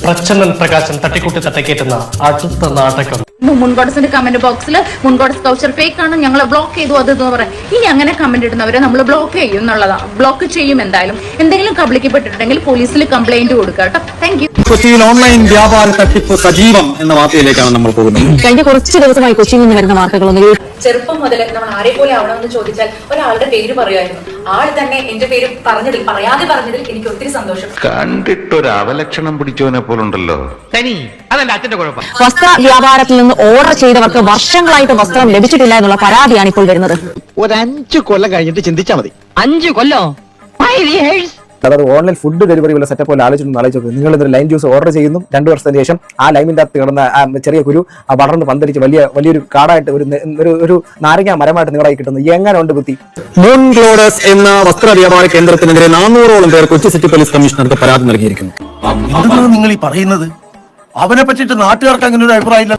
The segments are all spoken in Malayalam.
പ്രച്ഛന്നൻ പ്രകാശൻ തട്ടിക്കൂട്ടി തട്ടക്കേറ്റുന്ന അടുത്ത നാടകം. മുൻകോടസിന്റെ കമന്റ് ബോക്സിൽ മുൻകോടസ് കൗച്ചർ ഫേക്ക് ആണ്, ഞങ്ങൾ ബ്ലോക്ക് ചെയ്തു അത് എന്ന് പറയാം. ഇനി അങ്ങനെ കമന്റ് ഇടുന്നവരെ നമ്മൾ ബ്ലോക്ക് ചെയ്യും എന്നുള്ളതാണ്. ബ്ലോക്ക് ചെയ്യും എന്തായാലും. എന്തെങ്കിലും കബളിക്കപ്പെട്ടിട്ടുണ്ടെങ്കിൽ പോലീസിൽ കംപ്ലൈന്റ് കൊടുക്കുക കേട്ടോ. Thank you. കൊച്ചിയിൽ ഓൺലൈൻ വ്യാപാര തട്ടിപ്പ് സജീവം എന്ന വാർത്തയിലേക്കാണ് നമ്മൾ പോകുന്നത്. കഴിഞ്ഞ കുറച്ച് ദിവസമായി കൊച്ചിയിൽ നിന്ന് വരുന്ന വാർത്തകളൊന്നും ചെറുപ്പം മുതൽ നമ്മൾ ആരെ പോലെ ആവണമെന്ന് ചോദിച്ചാൽ ഒരാളുടെ പേര് പറയുമായിരുന്നു. ആൾ തന്നെ എന്റെ പേര് പറയാതെ പറഞ്ഞതിൽ എനിക്ക് ഒത്തിരി സന്തോഷം. കണ്ടിട്ടൊരു അവലക്ഷണം പിടിച്ചവനെ പോലുണ്ടല്ലോ. അതല്ല അച്ഛന്റെ കുഴപ്പം. വസ്ത്ര വ്യാപാരത്തിൽ നിന്ന് ഓർഡർ ചെയ്തവർക്ക് വർഷങ്ങളായിട്ട് വസ്ത്രം ലഭിച്ചിട്ടില്ല എന്നുള്ള പരാതിയാണ് ഇപ്പോൾ വരുന്നത്. ഒരു 5 കൊല്ലം കഴിഞ്ഞിട്ട് ചിന്തിച്ചാൽ മതി. 5 കൊല്ലോ? അതായത് ഓൺലൈൻ ഫുഡ് ഡെലിവറി ഉള്ള സെറ്റപ്പ് പോലെ ആലോചിച്ചു. നിങ്ങൾ ഇതൊരു ലൈം ജ്യൂസ് ഓർഡർ ചെയ്യുന്നു, 2 വർഷത്തിന് ശേഷം ആ ലൈമിന്റെ അകത്ത് കിടന്ന ചെറിയ കുരു വളർന്ന് പന്തലിച്ച് വലിയൊരു കാടായിട്ട് ഒരു നാരങ്ങ മരമായിട്ട് നിങ്ങളായി കിട്ടുന്നു. എങ്ങനെ ഉണ്ട് ബുദ്ധി? മൂൺ ക്ലോഡസ് എന്ന വസ്ത്ര വ്യാപാര കേന്ദ്രത്തിനെതിരെ 400ഓളം പേർ കൊച്ചി സിറ്റി പോലീസ് കമ്മീഷണർക്ക് പരാതി നൽകിയിരിക്കുന്നു. നിങ്ങൾ ഈ പറയുന്നത് അവനെ പറ്റിയിട്ട് നാട്ടുകാർക്ക് അങ്ങനെ ഒരു അഭിപ്രായമില്ല.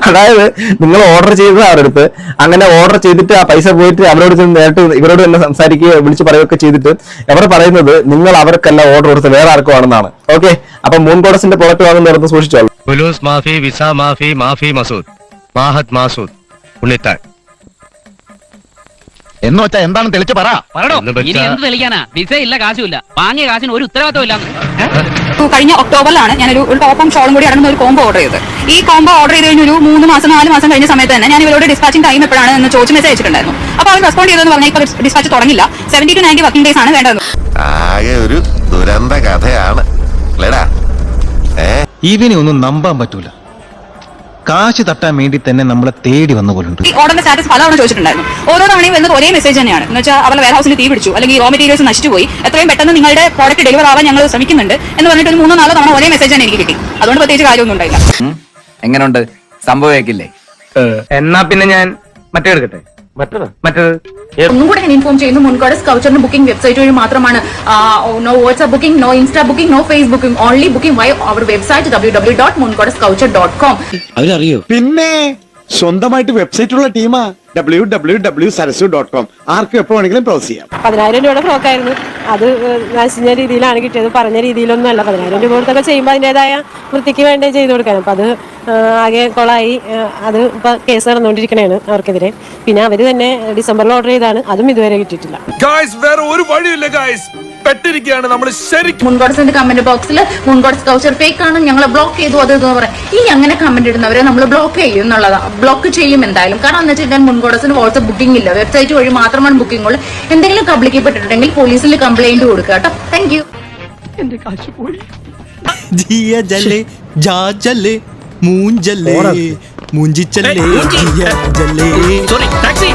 അതായത് നിങ്ങൾ ഓർഡർ ചെയ്തത് അവരടുത്ത്, അങ്ങനെ ഓർഡർ ചെയ്തിട്ട് ആ പൈസ പോയിട്ട് അവരോട് നേരിട്ട് ഇവരോട് തന്നെ സംസാരിക്കുകയോ വിളിച്ച് പറയുകയൊക്കെ ചെയ്തിട്ട് അവർ പറയുന്നത് നിങ്ങൾ അവർക്കല്ല ഓർഡർ കൊടുത്ത് വേറെ ആർക്കും ആണെന്നാണ്. ഓക്കെ, അപ്പൊ മൂൺ കോഡസിന്റെ പ്രോഡക്റ്റ് വാങ്ങുന്നവർക്ക് സൂക്ഷിച്ചോളൂ. ഫുലൂസ് മാഫി, വിസ മാഫി, മാഫി മസൂദ്, മാഹത് മാസൂദ്, ഉണ്ണിത്താൻ എന്ന് വെച്ചാ എന്താണ് തെളിച്ച് പറ. എന്ത് തെളിക്കാനാ? വിസ ഇല്ല, കാശുമില്ല, വാങ്ങിയ കാശിന് ഒരു ഉത്തരവാദിത്വം ഇല്ല. കഴിഞ്ഞ ഒക്ടോബറിലാണ് ഞാനൊരു ടോപ്പും ഷോളും കൂടി അടങ്ങുന്ന ഒരു കോംബോ ഓർഡർ ചെയ്തത്. ഈ കോംബോ ഓർഡർ ചെയ്ത് കഴിഞ്ഞ ഒരു 3 മാസം 4 മാസം കഴിഞ്ഞ സമയത്ത് തന്നെ ഞാൻ ഇവരോട് ഡിസ്പാച്ചിങ് ടൈം എപ്പോഴാണ് എന്ന് ചോദിച്ച് മെസ്സേജ് അയച്ചിട്ടുണ്ടായിരുന്നു. അപ്പോൾ അവർ റെസ്പോണ്ട് ചെയ്തതെന്ന് പറഞ്ഞാൽ ഇപ്പോൾ ഡിസ്പാച്ച് തുടങ്ങില്ല, 70 to 90 വർക്കിംഗ് ഡേയ്സ് ആണ് വേണ്ടത്. ആകെ ഒരു ദുരന്ത കഥയാണ്. ഇതിനെ ഒന്നും നമ്പാൻ പറ്റൂല. കാശ് തട്ടാൻ വേണ്ടി തന്നെ നമ്മളെ തേടി വന്ന പോലുണ്ട്. ഈ ഓർഡറിന്റെ സ്റ്റാറ്റസ് പലതവണ ചോദിച്ചിട്ടുണ്ടായിരുന്നു. ഓരോ തവണയും വരുന്നത് ഒരേ മെസ്സേജ് തന്നെയാണ്. എന്ന് വെച്ചാൽ അവരുടെ വെയർ ഹൗസിന് തീ പിടിച്ചു, അല്ലെങ്കിൽ റോ മെറ്റീരിയൽസ് നശിച്ചുപോയി, എത്രയും പെട്ടെന്ന് നിങ്ങളുടെ പ്രോഡക്റ്റ് ഡെലിവർ ആവാൻ ഞങ്ങൾ ശ്രമിക്കുന്നുണ്ട് എന്ന് പറഞ്ഞിട്ട് ഒരു 3-4 തവണ ഒരേ മെസ്സേജ് തന്നെ എനിക്ക് കിട്ടി. അതുകൊണ്ട് പ്രത്യേകിച്ച് കാര്യമൊന്നും ഉണ്ടായില്ല. എങ്ങനെയുണ്ട്? സംഭവിക്കില്ലേ? എന്നാ പിന്നെ ഞാൻ മറ്റേ എടുക്കട്ടെ. മറ്റേത് ഒന്നും കൂടെ ഞാൻ ഇൻഫോം ചെയ്യുന്നു. മുൻകോടസ് കൗച്ചറിന്റെ ബുക്കിംഗ് വെബ്സൈറ്റ് വഴി മാത്രമാണ്. No WhatsApp booking, no insta booking, no face booking, only booking via അവർ വെബ്സൈറ്റ് www.munkodasculture.com. അവരറിയോ? പിന്നെ സ്വന്തമായിട്ട് വെബ്സൈറ്റ് ഉള്ള ടീമാ www.sarasu.com. ആർക്കും എപ്പോ വേണമെങ്കിലും ബ്രൗസ് ചെയ്യാം. 10,000 രൂപയുടെ ഫ്രോക്കായിരുന്നു. അത് നശിച്ച രീതിയിലാണ് കിട്ടിയത്, പറഞ്ഞ രീതിയിലൊന്നും അല്ല. 10,000 രൂപ കൊടുത്തൊക്കെ ചെയ്യുമ്പോൾ അതിൻ്റെതായ വൃത്തിക്ക് വേണ്ടി ചെയ്തു കൊടുക്കാൻ. അപ്പം അത് ആകെ കൊളായി. അത് ഇപ്പൊ കേസ് നടന്നുകൊണ്ടിരിക്കണേണ് അവർക്കെതിരെ. പിന്നെ അവര് തന്നെ ഡിസംബറിൽ ഓർഡർ ചെയ്താണ്, അതും ഇതുവരെ കിട്ടിയിട്ടില്ല. വേറെ ഒരു വഴിയില്ല ഗൈസ്, പെട്ടിരിക്കുകയാണ് നമ്മൾ. ശരിക്കും മുൻകോടസിന്റെ കമന്റ് ബോക്സിൽ മുൻകോടസ് കൗച്ചർ ഫേക്ക് ആണ്, ഞങ്ങൾ ബ്ലോക്ക് ചെയ്തു അത് എന്ന് പറയാം. ഇനി അങ്ങനെ കമന്റ് ഇടുന്നവരെ നമ്മൾ ബ്ലോക്ക് ചെയ്യും എന്നുള്ളതാണ്. ബ്ലോക്ക് ചെയ്യും എന്തായാലും. കാരണം എന്ന് വെച്ചാൽ മുൻകോടസിന് വാട്സ്ആപ്പ് ബുക്കിംഗ് ഇല്ല, വെബ്സൈറ്റ് വഴി മാത്രമാണ് ബുക്കിംഗ് ഉള്ളത്. എന്തെങ്കിലും കബളിക്കപ്പെട്ടിട്ടുണ്ടെങ്കിൽ പോലീസിൽ കംപ്ലൈന്റ് കൊടുക്കുക കേട്ടോ. Thank you. എന്റെ കാശ് പോയി. മൂഞ്ചല്ലേ മൂഞ്ചിച്ചല്ലേ. Sorry taxi